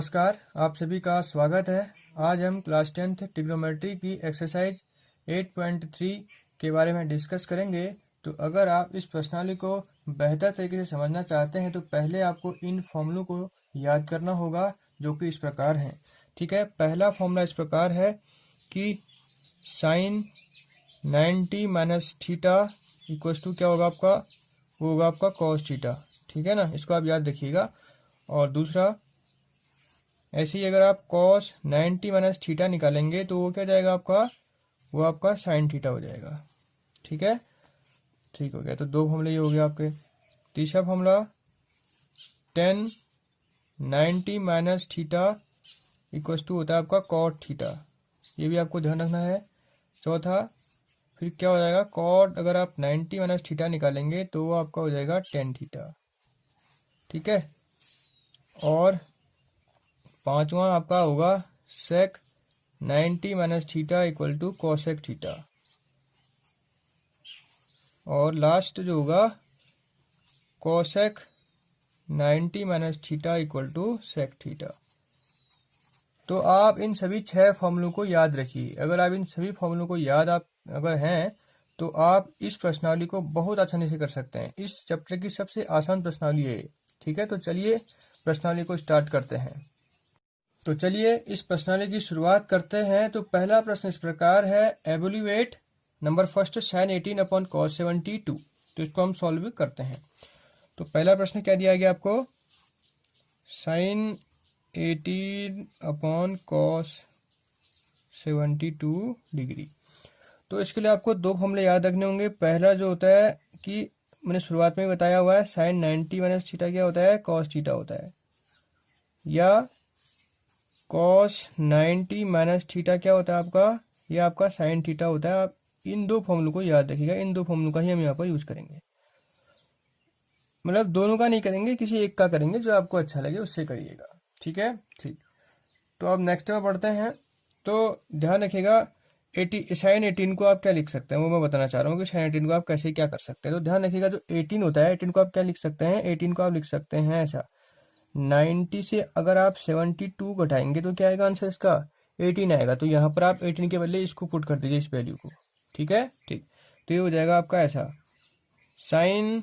नमस्कार, आप सभी का स्वागत है। आज हम क्लास 10th ट्रिग्नोमेट्री की एक्सरसाइज 8.3 के बारे में डिस्कस करेंगे। तो अगर आप इस प्रश्नावली को बेहतर तरीके से समझना चाहते हैं तो पहले आपको इन फॉर्मूलों को याद करना होगा, जो कि इस प्रकार हैं। ठीक है, पहला फॉर्मूला इस प्रकार है कि sine 90 minus theta equals to क्या होगा आपका, वो होगा आपका कॉस थीटा। ठीक है ना, इसको आप याद रखिएगा। और दूसरा, ऐसे ही अगर आप cos 90 माइनस थीटा निकालेंगे तो वो क्या जाएगा आपका, वो आपका साइन थीटा हो जाएगा। ठीक है, ठीक हो गया। तो दो फॉर्मूले ये हो गया आपके। तीसरा formula 10 90 minus theta equals to होता है आपका कॉट थीटा, ये भी आपको ध्यान रखना है। चौथा, फिर क्या हो जाएगा, कॉट अगर आप 90 माइनस थीटा निकालेंगे तो वो आपका हो जाएगा टेन थीटा। ठीक है, और पांचवा आपका होगा sec 90 minus theta equal to cosec theta. और लास्ट जो होगा cosec 90 minus theta equal to sec theta. तो आप इन सभी 6 फॉर्मूलों को याद रखिए। अगर आप इन सभी फॉर्मूलों को याद आप अगर हैं तो आप इस प्रश्नावली को बहुत आसानी से कर सकते हैं। इस चैप्टर की सबसे आसान प्रश्नावली है। ठीक है, तो चलिए प्रश्नावली को स्टार्ट करते हैं। तो चलिए इस प्रश्नावली की शुरुआत करते हैं। तो पहला प्रश्न इस प्रकार है, evaluate number first sine 18 upon cos 72। तो इसको हम सॉल्व करते हैं। तो पहला प्रश्न क्या दिया गया आपको, साइन 18 अपॉन कॉस 72 डिग्री। तो इसके लिए आपको दो फॉर्मूले याद रखने होंगे। पहला जो होता है कि मैंने शुरुआत में बताया हुआ है, साइन 90 माइनस थीटा क्या होता है, कॉस थीटा होता है, या कॉस 90 माइनस थीटा क्या होता है आपका, ये आपका साइन थीटा होता है। आप इन दो फॉर्मूलों को याद रखिएगा। इन दो फॉर्मूलों का ही हम यहाँ पर यूज करेंगे, मतलब दोनों का नहीं करेंगे, किसी एक का करेंगे, जो आपको अच्छा लगे उससे करिएगा। ठीक है, ठीक। तो अब नेक्स्ट में पढ़ते हैं। तो ध्यान रखिएगा, साइन 18 को आप क्या लिख सकते हैं वो मैं बताना चाह रहा हूँ कि साइन 18 को आप कैसे क्या कर सकते हैं। तो ध्यान रखिएगा, जो 18 होता है, 18 को आप क्या लिख सकते हैं, 18 को आप लिख सकते हैं ऐसा, 90 से अगर आप 72 घटाएंगे तो क्या आएगा आंसर इसका, 18 आएगा। तो यहाँ पर आप 18 के बदले इसको पुट कर दीजिए, इस वैल्यू को। ठीक है, ठीक। तो ये हो जाएगा आपका ऐसा, साइन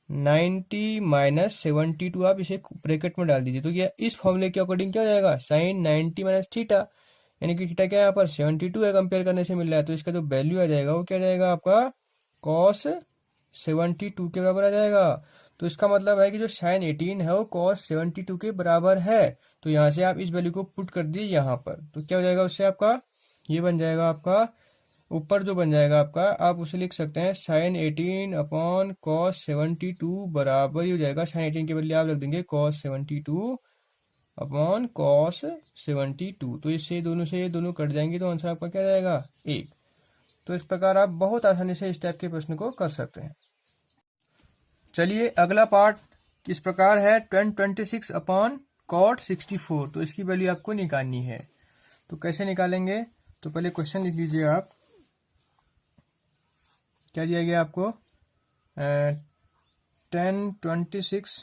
90 माइनस 72 आप इसे ब्रैकेट में डाल दीजिए। तो ये इस फॉर्मूले के अकॉर्डिंग क्या हो जाएगा, साइन 90 माइनस थीटा, यानी कि थीटा क्या है यहाँ पर 72 है, कंपेयर करने से मिल रहा है। तो इसका जो वैल्यू आ जाएगा वो क्या जाएगा आपका, कॉस 72 के बराबर आ जाएगा। तो इसका मतलब है कि जो साइन 18 है वो कॉस 72 के बराबर है। तो यहाँ से आप इस वैल्यू को पुट कर दीजिए यहाँ पर। तो क्या हो जाएगा उससे आपका, ये बन जाएगा आपका, ऊपर जो बन जाएगा आपका, आप उसे लिख सकते हैं साइन 18 अपॉन कॉस 72 बराबर ही हो जाएगा, साइन 18 के बदले आप लिख देंगे कॉस 72 अपॉन कॉस 72। तो इससे दोनों से दोनों कट जाएंगे तो आंसर आपका क्या जाएगा, 1। तो इस प्रकार आप बहुत आसानी से इस टाइप के प्रश्न को कर सकते हैं। चलिए अगला पार्ट किस प्रकार है, 1026 अपॉन कॉट 64। तो इसकी वैल्यू आपको निकालनी है। तो कैसे निकालेंगे, तो पहले क्वेश्चन लिख लीजिए आप। क्या दिया गया आपको, 1026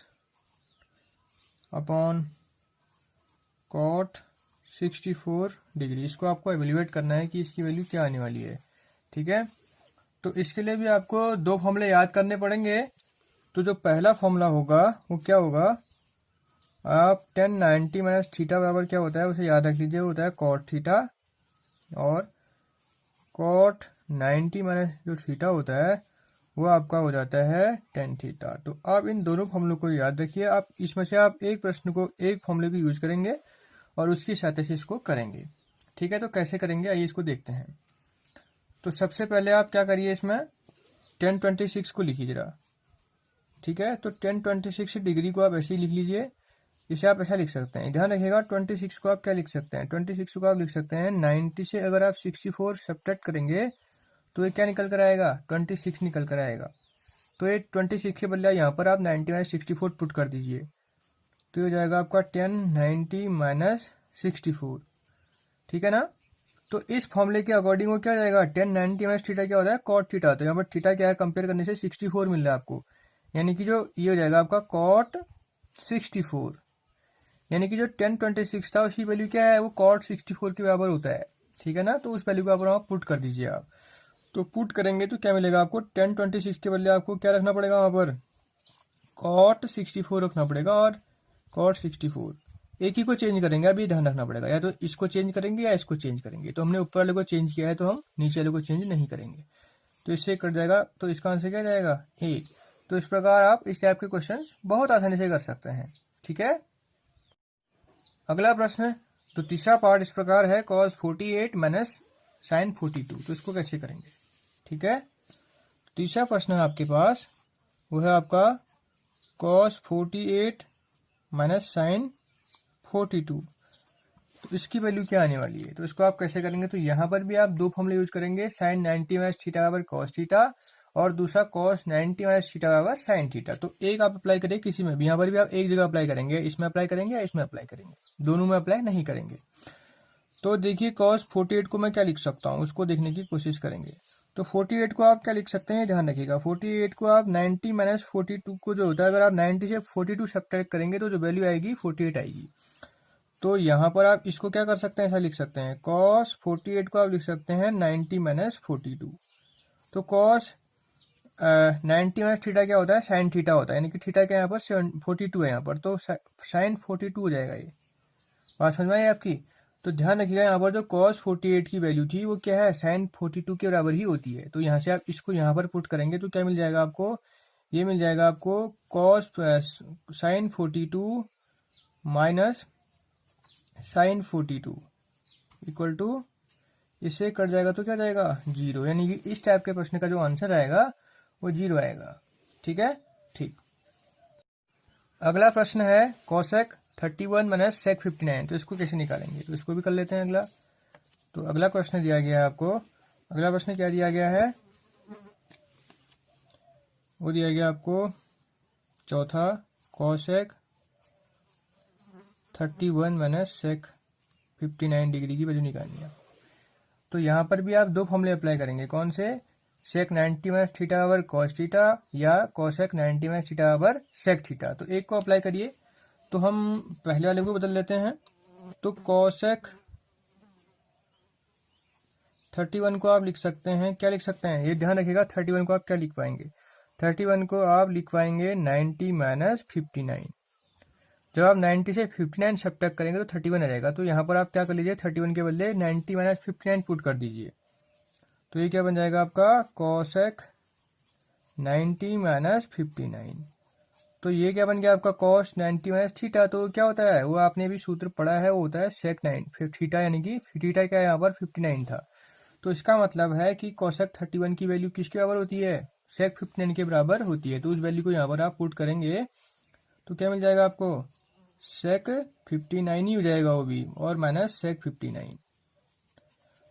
अपॉन कॉट 64 डिग्री। इसको आपको एवेल्यूएट करना है कि इसकी वैल्यू क्या आने वाली है। ठीक है, तो इसके लिए भी आपको दो फॉर्मूले याद करने पड़ेंगे। तो जो पहला फॉर्मूला होगा वो क्या होगा, आप 1090 माइनस थीटा बराबर क्या होता है उसे याद रख लीजिए, होता है कॉट थीटा। और कॉट 90 माइनस जो थीटा होता है वो आपका हो जाता है टेन थीटा। तो आप इन दोनों फॉर्मूलों को याद रखिए। आप इसमें से आप एक प्रश्न को, एक फॉर्मूले को यूज करेंगे और उसकी सहायता से इसको करेंगे। ठीक है, तो कैसे करेंगे आइए इसको देखते हैं। तो सबसे पहले आप क्या करिए, इसमें 1026 को लिखिए जरा। ठीक है, तो 1026 डिग्री को आप ऐसे ही लिख लीजिए। इसे आप ऐसा लिख सकते हैं, ध्यान रखिएगा, 26 को आप क्या लिख सकते हैं, 26 को आप लिख सकते हैं 90 से अगर आप 64 सब्ट्रैक्ट करेंगे तो ये क्या निकल कर आएगा, 26 निकल कर आएगा। तो ये 26 के बदले यहाँ पर आप 90 माइनस 64 पुट कर दीजिए। तो ये हो जाएगा आपका 1090 माइनस 64। ठीक है ना, तो इस फॉर्मूले के अकॉर्डिंग वो क्या हो जाएगा, 1090 माइनस थीटा क्या होता है, कॉट थीटा। तो यहाँ पर थीटा क्या है, कंपेयर करने से 64 मिल रहा है आपको, यानी कि जो ये हो जाएगा आपका कॉट 64। यानी कि जो 1026 था उसकी वैल्यू क्या है, वो cot 64 के बराबर होता है, ठीक है ना। तो उस वैल्यू को आप पुट कर दीजिए आप। तो पुट करेंगे तो क्या मिलेगा आपको, 1026 के बदले आपको क्या रखना पड़ेगा वहां पर, cot 64 रखना पड़ेगा। और cot 64 एक ही को चेंज करेंगे, अभी ध्यान रखना पड़ेगा, या तो इसको चेंज करेंगे या इसको चेंज करेंगे। तो हमने ऊपर वाले को चेंज किया है तो हम नीचे वाले को चेंज नहीं करेंगे, तो इससे कट जाएगा। तो इसका आंसर क्या जाएगा, ए। तो इस प्रकार आप इस टाइप के क्वेश्चन बहुत आसानी से कर सकते हैं, ठीक है। अगला प्रश्न, तो तीसरा पार्ट इस प्रकार है, cos 48 माइनस sin 42। तो इसको कैसे करेंगे, ठीक है। तीसरा प्रश्न है आपके पास, वो है आपका cos 48 माइनस sin 42। तो इसकी वैल्यू क्या आने वाली है, तो इसको आप कैसे करेंगे। तो यहाँ पर भी आप दो फॉर्मूले यूज करेंगे, sin 90 माइनस थीटा बराबर cos थीटा, और दूसरा cos 90 माइनस थीटा बराबर sin थीटा। तो एक आप अप्लाई करेंगे किसी में भी, यहाँ पर भी आप एक जगह अप्लाई करेंगे, इसमें अप्लाई करेंगे या इसमें अप्लाई करेंगे, दोनों में अप्लाई नहीं करेंगे। तो देखिए cos 48 को मैं क्या लिख सकता हूँ, उसको देखने की कोशिश करेंगे। तो 48 को आप क्या लिख सकते हैं, ध्यान रखिएगा। 48 को आप 90 माइनस 42 को जो होता है, अगर आप 90 से 42 सब्ट्रैक्ट करेंगे तो जो वैल्यू आएगी 48 आएगी। तो यहाँ पर आप इसको क्या कर सकते हैं, ऐसा लिख सकते हैं, cos 48 को आप लिख सकते हैं 90 माइनस 42। तो cos 90 माइनस थीटा क्या होता है, sin थीटा होता है, यानी कि थीटा क्या यहाँ पर 42 है यहाँ पर, तो sin 42 हो जाएगा। ये बात समझ में आई आपकी। तो ध्यान रखिएगा, यहाँ पर जो cos 48 की वैल्यू थी वो क्या है, sin 42 के बराबर ही होती है। तो यहाँ से आप इसको यहाँ पर पुट करेंगे तो क्या मिल जाएगा आपको, ये मिल जाएगा आपको cos sin 42 minus sin 42 equal to, इससे कट जाएगा तो क्या जाएगा, 0। यानी कि इस टाइप के प्रश्न का जो आंसर आएगा वो 0 आएगा, ठीक है। ठीक, अगला प्रश्न है cosec 31 माइनस sec 59। तो इसको कैसे निकालेंगे, तो इसको भी कर लेते हैं अगला। तो अगला प्रश्न दिया गया है आपको, अगला प्रश्न क्या दिया गया है, वो दिया गया आपको चौथा, cosec 31 माइनस sec 59 डिग्री की वैल्यू निकालनी है। तो यहाँ पर भी आप दो फॉर्मूले अप्लाई करेंगे, कौन से, sec 90 माइनस थीटा बराबर cos थीटा, या cosec 90 माइनस थीटा बराबर sec थीटा। तो एक को अप्लाई करिए, तो हम पहले वाले को बदल लेते हैं। तो cosec 31 को आप लिख सकते हैं, क्या लिख सकते हैं, ये ध्यान रखिएगा, 31 को आप क्या लिख पाएंगे, 31 को आप लिख पाएंगे 90 माइनस 59। जब आप 90 से 59 सब्ट्रैक्ट करेंगे तो 31 आ जाएगा। तो यहाँ पर आप क्या कर लीजिए, 31 के बदले 90 माइनस 59 पुट कर दीजिए। तो ये क्या बन जाएगा आपका, cosec 90 माइनस 59। तो ये क्या बन गया आपका, cos 90 माइनस थीटा। तो क्या होता है, वो आपने भी सूत्र पढ़ा है, वो होता है sec 9 थीटा, यानी कि थीटा क्या यहाँ पर 59 था। तो इसका मतलब है कि cosec 31 की वैल्यू किसके बराबर होती है, sec 59 के बराबर होती है। तो उस वैल्यू को यहाँ पर आप पुट करेंगे तो क्या मिल जाएगा आपको, sec 59 ही हो जाएगा वो भी, और माइनस sec 59।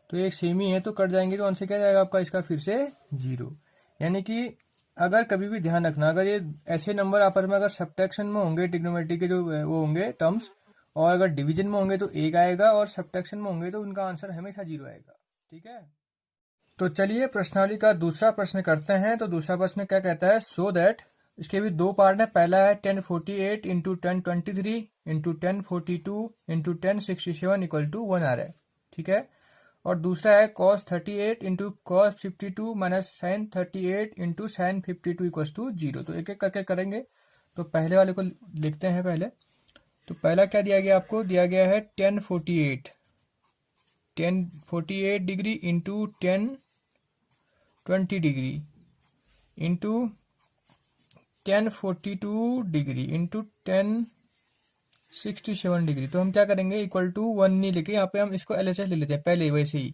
तो एक सेम ही है, तो कट जाएंगे तो आंसर क्या जाएगा आपका इसका, फिर से 0। यानी कि अगर कभी भी ध्यान रखना, अगर ये ऐसे नंबर आपस में अगर सब्ट्रैक्शन में होंगे, ट्रिग्नोमेट्री के जो वो होंगे टर्म्स, और अगर डिवीजन में होंगे तो 1 आएगा, और सब्ट्रैक्शन में होंगे तो उनका आंसर हमेशा 0 आएगा, ठीक है। तो चलिए प्रश्नावली का दूसरा प्रश्न करते हैं। तो दूसरा प्रश्न क्या कहता है, सो दैट, इसके भी दो पार्ट है। पहला है 1048 into 1023 into 1042 into 1067 equal to 1 आ रहा है, ठीक है। और दूसरा है cos 38 into cos 52 minus sin 38 into sin 52 equal to 0। तो एक एक करके करेंगे। तो पहले वाले को लिखते हैं पहले। तो पहला क्या दिया गया आपको, दिया गया है 1048 degree into 1020 degree into 1042 degree into 1067 degree. तो हम क्या करेंगे, इक्वल टू 1 नहीं लेके यहाँ पे हम इसको LHS ले लेते हैं पहले वैसे ही,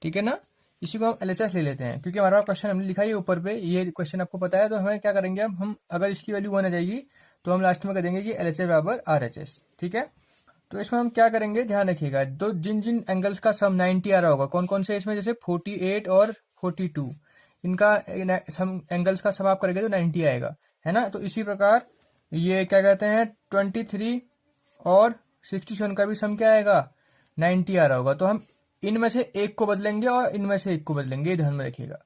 ठीक है ना। इसी को हम LHS ले लेते हैं, क्योंकि हमारा क्वेश्चन हमने लिखा है ऊपर पे, ये क्वेश्चन आपको पता है। तो हमें क्या करेंगे, हम अगर इसकी वैल्यू 1 आ जाएगी तो हम लास्ट में कर देंगे कि LHS बराबर RHS, ठीक है। तो इसमें हम क्या करेंगे, ध्यान रखिएगा, तो जिन जिन एंगल्स का सम 90 आ रहा होगा, कौन कौन से इसमें, जैसे 48 और 42, इनका सम एंगल्स का सम आप करेंगे तो 90 आएगा, है ना। तो इसी प्रकार ये क्या कहते हैं 23 और 67 का भी सम क्या आएगा, 90 आ रहा होगा। तो हम इनमें से एक को बदलेंगे और इनमें से एक को बदलेंगे, ध्यान में रखिएगा।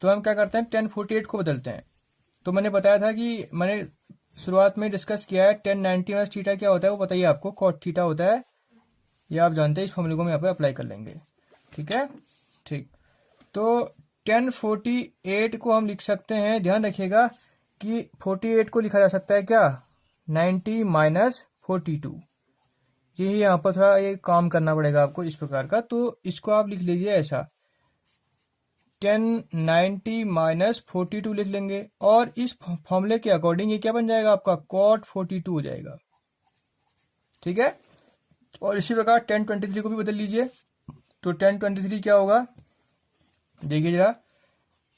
तो हम क्या करते हैं 1048 को बदलते हैं। तो मैंने बताया था कि मैंने शुरुआत में डिस्कस किया है, टेन 90 माइनस थीटा क्या होता है वो बताइए आपको, कॉट थीटा होता है, ये आप जानते हैं। इस फॉर्मूले को हम यहाँ पे अप्लाई कर लेंगे, ठीक है। ठीक, तो 1048 को हम लिख सकते हैं, ध्यान रखिएगा कि 48 को लिखा जा सकता है क्या, 90 माइनस 42। यही यहाँ पर थोड़ा ये काम करना पड़ेगा आपको इस प्रकार का, तो इसको आप लिख लीजिए ऐसा, 1090 माइनस 42 लिख लेंगे, और इस फॉर्मूले के अकॉर्डिंग ये क्या बन जाएगा आपका, कॉट 42 हो जाएगा, ठीक है। और इसी प्रकार 1023 को भी बदल लीजिए, तो 1023 क्या होगा, देखिए जरा,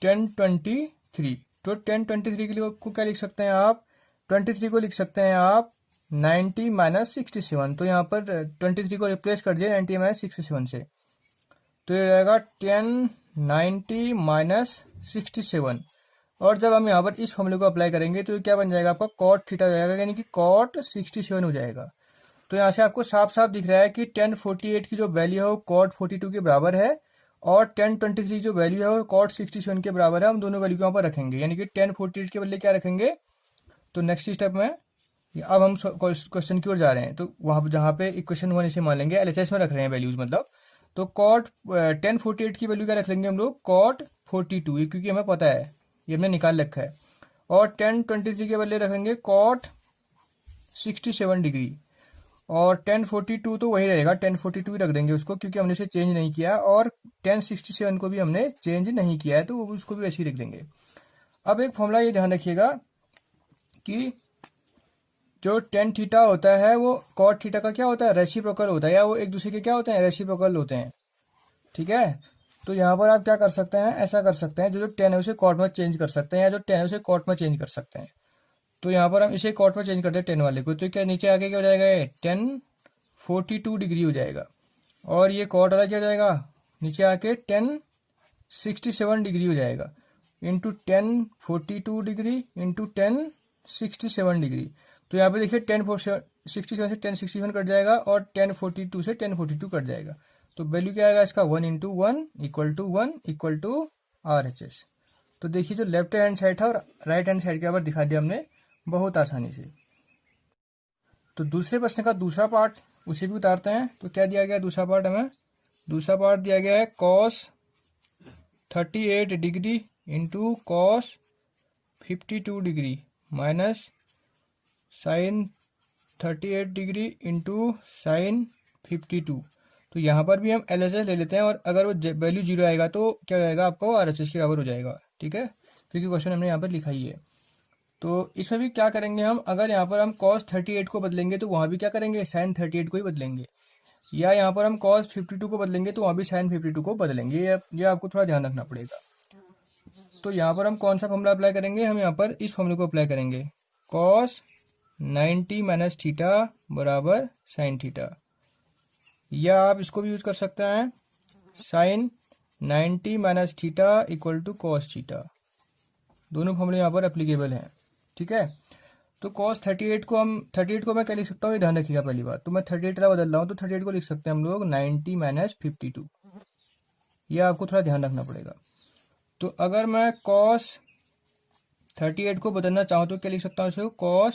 1023, तो 1023 के लिए को क्या लिख सकते हैं आप, 23 को लिख सकते हैं आप 90 माइनस 67, तो यहाँ पर 23 को रिप्लेस कर दिए 90 माइनस 67 से, तो ये रहेगा 1090 माइनस 67। और जब हम यहाँ पर इस फॉर्मूले को अप्लाई करेंगे तो क्या बन जाएगा आपका, कॉट थीटा हो जाएगा, यानी कि कॉट 67 हो जाएगा। तो यहाँ से आपको साफ साफ दिख रहा है कि 1048 की जो वैल्यू है वो कॉट 42 के बराबर है, और 1023 जो वैल्यू है वो कॉट 67 के बराबर है। हम दोनों वैल्यू को यहाँ पर रखेंगे, यानी कि 1048 के बदले क्या रखेंगे, तो नेक्स्ट स्टेप में अब हम क्वेश्चन की ओर जा रहे हैं, तो वहाँ पर जहाँ पे इक्वेशन 1 इसे मान लेंगे, LHS में रख रहे हैं वैल्यूज मतलब, तो कॉट 1048 की वैल्यू क्या रख लेंगे हम लोग, कॉट 42, ये क्योंकि हमें पता है, ये हमने निकाल रखा है। और 1023 के बदले रखेंगे कॉट 67 डिग्री, और 1042 तो वही रहेगा, 1042 ही रख देंगे उसको, क्योंकि हमने इसे चेंज नहीं किया, और 1067 को भी हमने चेंज नहीं किया है, तो उसको भी ऐसे ही रख देंगे। अब एक फॉर्मूला ये ध्यान रखिएगा कि जो टेन थीटा होता है वो कॉट थीटा का क्या होता है, रेसिप्रोकल होता है, या वो एक दूसरे के क्या होते हैं, रेसिप्रोकल होते हैं, ठीक है। तो यहाँ पर आप क्या कर सकते हैं, ऐसा कर सकते हैं, जो टेन है उसे कॉट में चेंज कर सकते हैं, या जो टेन है उसे कॉट में चेंज कर सकते हैं। तो यहाँ पर हम इसे कॉट में चेंज करते हैं 10 वाले को, तो क्या नीचे आके क्या हो जाएगा, ये 1042 डिग्री हो जाएगा, और ये कॉट वाला क्या हो जाएगा, नीचे आके 1067 डिग्री हो जाएगा, इंटू 1042 डिग्री इंटू 1067 डिग्री। तो यहाँ पे देखिए 1067 से 1067 कट जाएगा, और 1042 से 1042 कट जाएगा, तो वैल्यू क्या आएगा इसका, 1 into 1 equal to 1 equal to RHS। तो देखिए जो लेफ्ट हैंड साइड था और राइट हैंड साइड के ऊपर दिखा दिया हमने बहुत आसानी से। तो दूसरे प्रश्न का दूसरा पार्ट उसे भी उतारते हैं, तो क्या दिया गया दूसरा पार्ट हमें, दूसरा पार्ट दिया गया है cos 38 degree into cos 52 degree minus sine 38 degree into sine 52। तो यहाँ पर भी हम LHS ले लेते हैं, और अगर वो वैल्यू 0 आएगा तो क्या हो जाएगा आपका, वो RHS के बराबर हो जाएगा, ठीक है, क्योंकि क्वेश्चन हमने यहाँ पर लिखा ही है। तो इसमें भी क्या करेंगे हम, अगर यहाँ पर हम cos 38 को बदलेंगे तो वहाँ भी क्या करेंगे, साइन 38 को ही बदलेंगे, या यहाँ पर हम cos 52 को बदलेंगे तो वहाँ भी साइन 52 को बदलेंगे, ये आपको थोड़ा ध्यान रखना पड़ेगा। तो यहाँ पर हम कौन सा फॉर्मूला अप्लाई करेंगे, हम यहाँ पर इस फॉर्मूले को अप्लाई करेंगे, cos 90 माइनस थीटा बराबर साइन थीटा, या आप इसको भी यूज कर सकते हैं, sine 90 minus theta equal to cos theta. दोनों फॉर्मूले यहाँ पर एप्लीकेबल हैं, ठीक है। तो cos 38 को हम 38 को मैं क्या लिख सकता हूँ, ये ध्यान रखिएगा पहली बात, तो मैं 38 बदल रहा हूँ, तो 38 को लिख सकते हैं हम लोग 90 माइनस 52, ये आपको थोड़ा ध्यान रखना पड़ेगा। तो अगर मैं cos 38 को बदलना चाहूँ तो क्या लिख सकता हूँ इसे, cos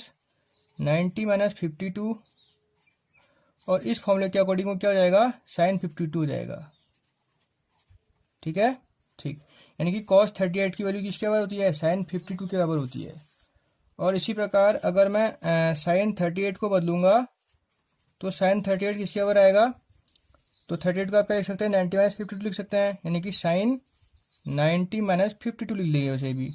90 माइनस 52, और इस फॉर्मूले के अकॉर्डिंग वो क्या हो जाएगा, साइन 52 हो जाएगा, ठीक है। ठीक, यानी कि cos 38 की वैल्यू किसके बराबर होती है, साइन 52 के बराबर होती है। और इसी प्रकार अगर मैं साइन 38 को बदलूंगा तो साइन 38 किसके बराबर आएगा, तो 38 को आप क्या लिख सकते हैं, 90 माइनस 52 लिख सकते हैं, यानी कि साइन 90 माइनस 52 लिख लेंगे वैसे भी।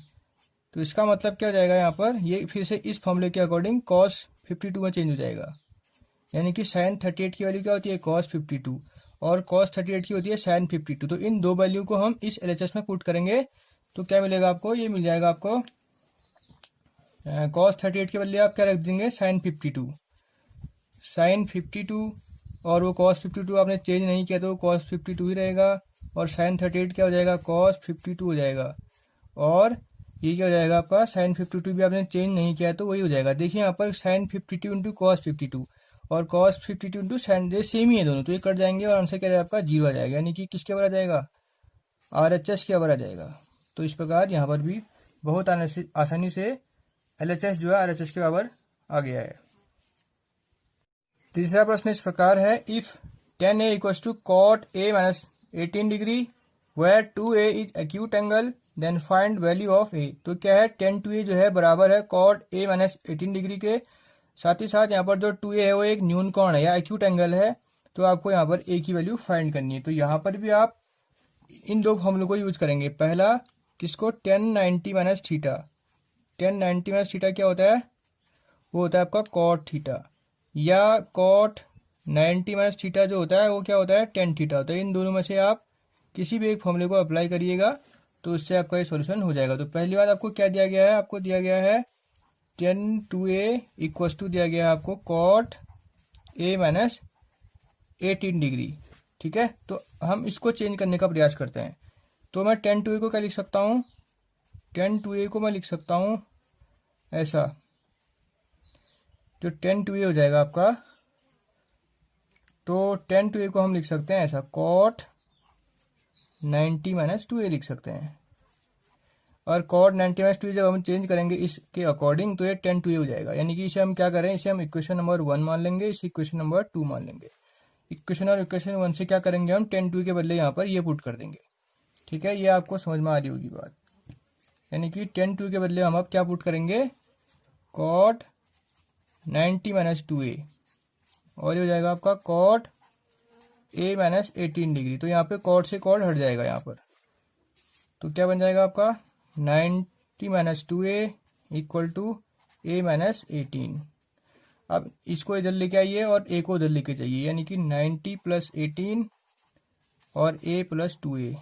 तो इसका मतलब क्या हो जाएगा यहाँ पर, ये फिर से इस फॉर्मूले के अकॉर्डिंग cos 52 में चेंज हो जाएगा, यानी कि साइन 38 की वैल्यू क्या होती है, cos 52, और cos 38 की होती है साइन 52। तो इन दो वैल्यू को हम इस LHS में पुट करेंगे तो क्या मिलेगा आपको, ये मिल जाएगा आपको cos 38 के बदले आप क्या रख देंगे, साइन 52, साइन 52, और वो cos 52 आपने चेंज नहीं किया तो cos 52 ही रहेगा, और साइन 38 क्या हो जाएगा, cos 52 हो जाएगा, और ये क्या हो जाएगा आपका, साइन 52 भी आपने चेंज नहीं किया तो वही हो जाएगा। देखिए यहाँ पर साइन 52 इंटू कॉस 52 और cos 52 इंटू साइन, ये सेम ही है दोनों, तो ये कट जाएंगे और आंसर क्या जाएगा आपका 0 आ जाएगा, यानी कि किसके बराबर आ जाएगा, RHS के बराबर आ जाएगा। तो इस प्रकार यहाँ पर भी बहुत आसानी से LHS जो है RHS के बराबर आ गया है। तीसरा प्रश्न इस प्रकार है, if tan A equals to cot A minus 18 degree where 2A is acute angle then find value of A। तो क्या है, tan 2A जो है बराबर है cot A माइनस 18 डिग्री के, साथ ही साथ यहाँ पर जो 2A है वो एक न्यून कोण है या एक्यूट एंगल है, तो आपको यहाँ पर A की वैल्यू फाइंड करनी है। तो यहाँ पर भी आप इन दो फॉर्मूलों को यूज करेंगे। पहला किसको, tan 90 minus theta. tan 90 minus theta क्या होता है, वो होता है आपका cot थीटा, या cot 90 माइनस थीटा जो होता है वो क्या होता है, tan थीटा होता है। इन दोनों में से आप किसी भी एक फॉर्मूले को अप्लाई करिएगा तो उससे आपका ये सॉल्यूशन हो जाएगा। तो पहली बात आपको क्या दिया गया है, आपको दिया गया है tan 2A इक्वल्स टू दिया गया है आपको cot A माइनस 18 डिग्री। ठीक है, तो हम इसको चेंज करने का प्रयास करते हैं। तो मैं tan 2A को क्या लिख सकता हूँ, tan 2A को मैं लिख सकता हूँ ऐसा, जो tan 2A हो जाएगा आपका, तो tan 2A को हम लिख सकते हैं ऐसा, cot 90 माइनस 2A लिख सकते हैं। और cot 90 माइनस 2A जब हम चेंज करेंगे इसके अकॉर्डिंग तो ये tan 2A हो जाएगा। यानी कि इसे हम क्या करें, इसे हम इक्वेशन नंबर 1 मान लेंगे, इसे इक्वेशन नंबर 2 मान लेंगे। इक्वेशन और इक्वेशन 1 से क्या करेंगे, हम tan 2A के बदले यहाँ पर ये पुट कर देंगे। ठीक है, ये आपको समझ में आ रही होगी बात। यानी कि tan 2A के बदले हम अब क्या पुट करेंगे, cot 90 माइनस 2A, और ये हो जाएगा आपका cot A माइनस 18 डिग्री। तो यहाँ पे cot से cot हट जाएगा यहाँ पर, तो क्या बन जाएगा आपका 90 minus 2A equal to A minus 18। अब इसको इधर लेके आइए और A को उधर लेके जाइए, यानी कि 90 प्लस 18 और A प्लस 2A।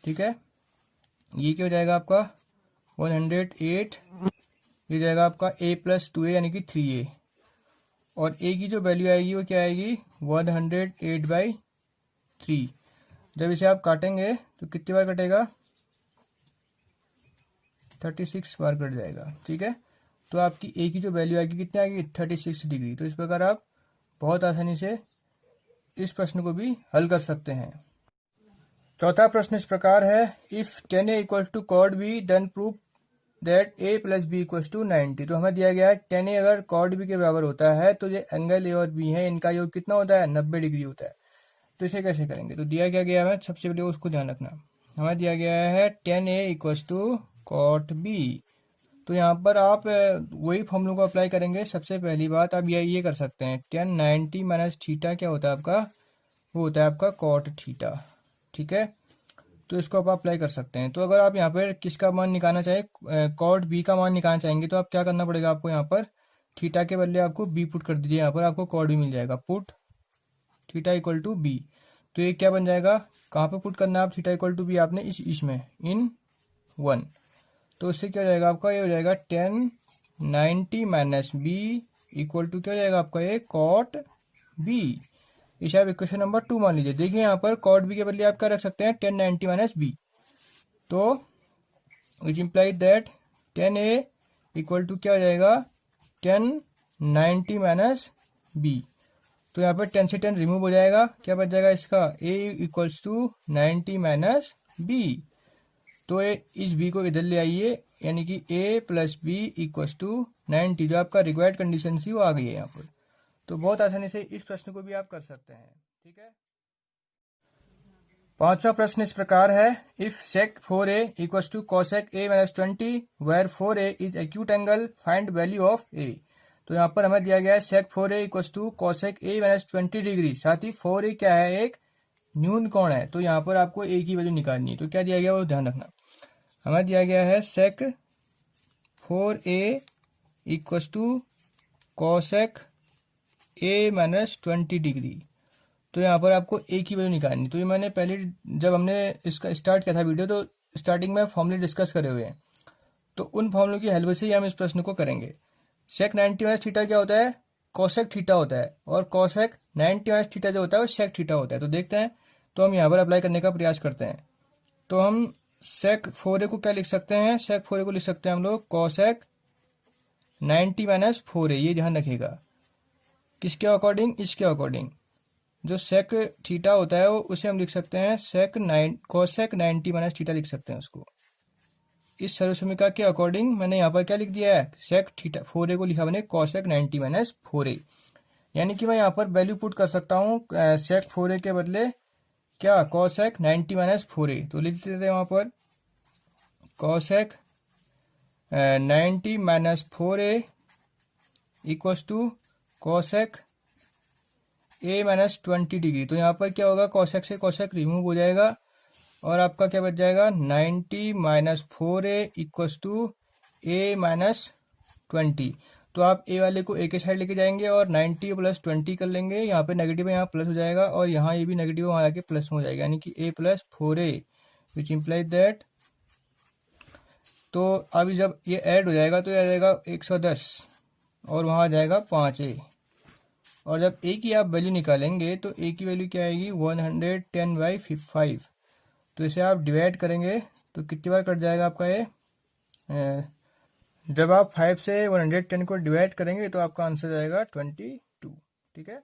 ठीक है, ये क्या हो जाएगा आपका 108, ये जाएगा आपका A प्लस 2A यानी कि 3A, और A की जो वैल्यू आएगी वो क्या आएगी 108/3। जब इसे आप काटेंगे तो कितनी बार कटेगा, 36 बार कट जाएगा। ठीक है, तो आपकी A की जो वैल्यू आएगी कितनी आएगी 36 डिग्री। तो इस प्रकार आप बहुत आसानी से इस प्रश्न को भी हल कर सकते हैं। चौथा प्रश्न इस प्रकार है, if tan A equals to cot B then prove that A plus B equals to 90। तो हमें दिया गया है tan A अगर cot B के बराबर होता है तो ये एंगल A और B है, इनका योग कितना होता है 90 डिग्री होता है। तो इसे कैसे करेंगे, तो दिया क्या गया है, सबसे पहले उसको ध्यान रखना। हमें दिया गया है tan A equals to cot B। तो यहाँ पर आप वही फॉर्मूला को अप्लाई करेंगे। सबसे पहली बात आप ये कर सकते हैं, tan 90 माइनस थीटा क्या होता है आपका, वो होता है आपका cot थीटा। ठीक है, तो इसको आप अप्लाई कर सकते हैं। तो अगर आप यहाँ पर किसका मान निकालना चाहें, cot B का मान निकालना चाहेंगे, तो आप क्या करना पड़ेगा, आपको यहाँ पर थीटा के बदले आपको B पुट कर दीजिए। यहाँ पर आपको cot B मिल जाएगा, put theta equal to B। तो ये क्या बन जाएगा, कहाँ पे पुट करना है आप थीटा इक्वल टू B, आपने इसमें इन 1। तो उससे क्या हो जाएगा आपका, ये हो जाएगा tan 90 minus B equal to क्या हो जाएगा आपका ये cot B। इसे आप इक्वेशन नंबर 2 मान लीजिए। देखिए यहाँ पर cot B के बदले आप क्या रख सकते हैं, tan 90 माइनस B। तो which imply that tan A equal to क्या हो जाएगा, tan 90 माइनस B। तो यहाँ पर 10 से 10 रिमूव हो जाएगा, क्या बच जाएगा इसका, A equals to 90 minus B। तो इस B को इधर ले आइए, यानी कि A plus B equals to 90। जो आपका रिक्वायर्ड कंडीशन थी वो आ गई है यहाँ पर। तो बहुत आसानी से इस प्रश्न को भी आप कर सकते हैं। ठीक है, पांचवा प्रश्न इस प्रकार है, if sec 4A equals to cosec A minus 20 where 4A is acute angle find value of A। तो यहाँ पर हमें दिया गया है sec 4A equals to cosec A minus 20 degree, साथ ही 4A क्या है, एक न्यून कोण है। तो यहाँ पर आपको A की वैल्यू निकालनी है। तो क्या दिया गया वो ध्यान रखना। हमें दिया गया है sec 4A equals to cosec A minus 20 degree. तो यहाँ पर आपको A की वैल्यू निकालनी। तो ये मैंने पहले जब हमने इसका स्टार्ट किया था वीडियो, तो स्टार्टिंग में फॉर्मूले डिस्कस करे हुए हैं, तो उन फॉर्मूलों की हेल्प से ही हम इस प्रश्न को करेंगे। sec 90 माइनस थीटा क्या होता है, cosec थीटा होता है, और cosec 90 माइनस थीटा जो होता है वो sec थीटा होता है। तो देखते हैं, तो हम यहाँ पर अप्लाई करने का प्रयास करते हैं। तो हम sec 4A को क्या लिख सकते हैं, sec 4A को लिख सकते हैं हम लोग cosec 90 माइनस 4A। ये ध्यान रखिएगा, किसके अकॉर्डिंग, इसके अकॉर्डिंग। जो sec थीटा होता है वो उसे हम लिख सकते हैं cosec 90 माइनस थीटा लिख सकते हैं उसको। इस सर्वसमीका के अकॉर्डिंग मैंने यहाँ पर क्या लिख दिया है, सेक थीटा 4a को लिखा मैंने कॉसेक 90 माइनस 4a, यानी कि मैं यहाँ पर वैल्यू पुट कर सकता हूँ सेक 4a के बदले क्या, कॉसेक 90 माइनस 4a। तो लिख देते हैं वहाँ पर cosec 90 minus 4a equals to cosec a minus 20 degree. तो यहाँ पर क्या होगा, कॉसेक से कॉसेक रिमूव हो जाएगा और आपका क्या बच जाएगा, 90 minus 4a equals to a minus 20। तो आप a वाले को a के साइड लेके जाएंगे और 90 प्लस 20 कर लेंगे, यहाँ पे नेगेटिव है यहाँ प्लस हो जाएगा और यहाँ ये भी नेगेटिव है वहाँ आके प्लस में हो जाएगा, यानी कि a plus 4a which implies that. तो अभी जब ये ऐड हो जाएगा तो ये आ जाएगा 110 और वहाँ आ जाएगा 5a, और जब a की आप वैल्यू निकालेंगे तो a की वैल्यू क्या आएगी, 110/5। तो इसे आप डिवाइड करेंगे तो कितनी बार कट जाएगा आपका ये, जब आप 5 से 110 को डिवाइड करेंगे तो आपका आंसर जाएगा 22। ठीक है।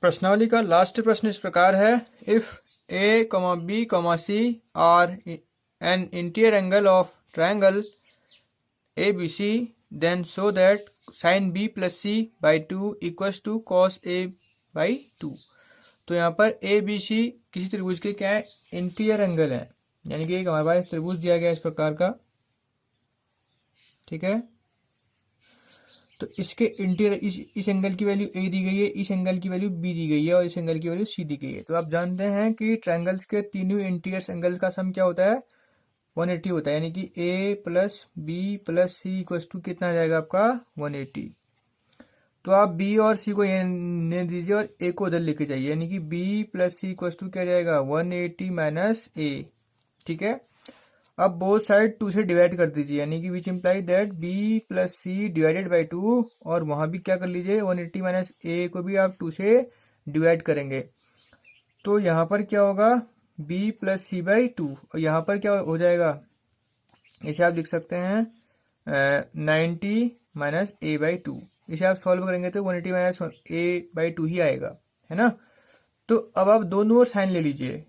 प्रश्नावली का लास्ट प्रश्न इस प्रकार है, if a, b, c are an interior angle of triangle ABC, then show that sine b plus c by 2 equals to cos a by 2। तो यहाँ पर ABC किसी त्रिभुज के क्या है, इंटीरियर एंगल है, यानी कि एक हमारे पास त्रिभुज दिया गया इस प्रकार का। ठीक है। तो इसके इंटीरियर इस एंगल की वैल्यू a दी गई है, इस एंगल की वैल्यू b दी गई है और इस एंगल की वैल्यू c दी गई है। तो आप जानते हैं कि ट्रायंगल्स के तीनों इंटीरियर एंगल का सम क्या होता है, 180 होता है, यानी कि a plus b plus c equal to कितना आ जाएगा आपका 180। तो आप b और c को ये दीजिए और a को उधर लेके जाइए, यानी कि b plus c equal to क्या जाएगा 180 माइनस a। ठीक है। अब बोथ साइड 2 से डिवाइड कर दीजिए, यानी कि which imply that b plus c divided by 2, और वहां भी क्या कर लीजिए 180 माइनस a को भी आप 2 से डिवाइड करेंगे। तो यहाँ पर क्या होगा, b प्लस सी बाई 2, और यहाँ पर क्या हो जाएगा, इसे आप लिख सकते हैं 90 माइनस a बाई 2। इसे आप सॉल्व करेंगे तो 180 माइनस a बाई 2 ही आएगा, है ना। तो अब आप दोनों ओर साइन ले लीजिए,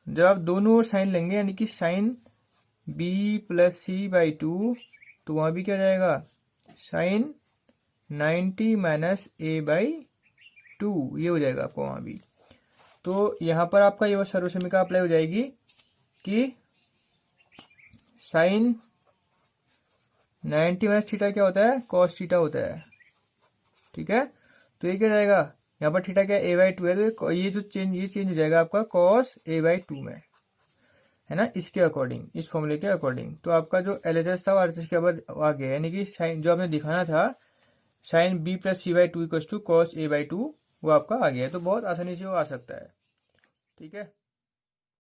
जब आप दोनों ओर साइन लेंगे यानी कि sine b plus c by 2, तो वहां भी क्या जाएगा साइन 90 माइनस a बाई 2, ये हो जाएगा आपको वहां भी। तो यहाँ पर आपका ये सर्वसमीका अप्लाई हो जाएगी कि साइन 90 माइनस थीटा क्या होता है, कॉस थीटा होता है। ठीक है। तो ये क्या जाएगा, यहाँ पर थीटा क्या a बाई 2 है, तो ये जो चेंज हो जाएगा आपका कॉस a बाई 2 में, है ना, इसके अकॉर्डिंग, इस फॉर्मूले के अकॉर्डिंग। तो आपका जो LHS था वो RHS के ऊपर आ गया, यानी कि साइन जो आपने दिखाना था sine b plus c by 2 equal to cos a by 2, वो आपका आ गया। तो बहुत आसानी से वो आ सकता है। ठीक है।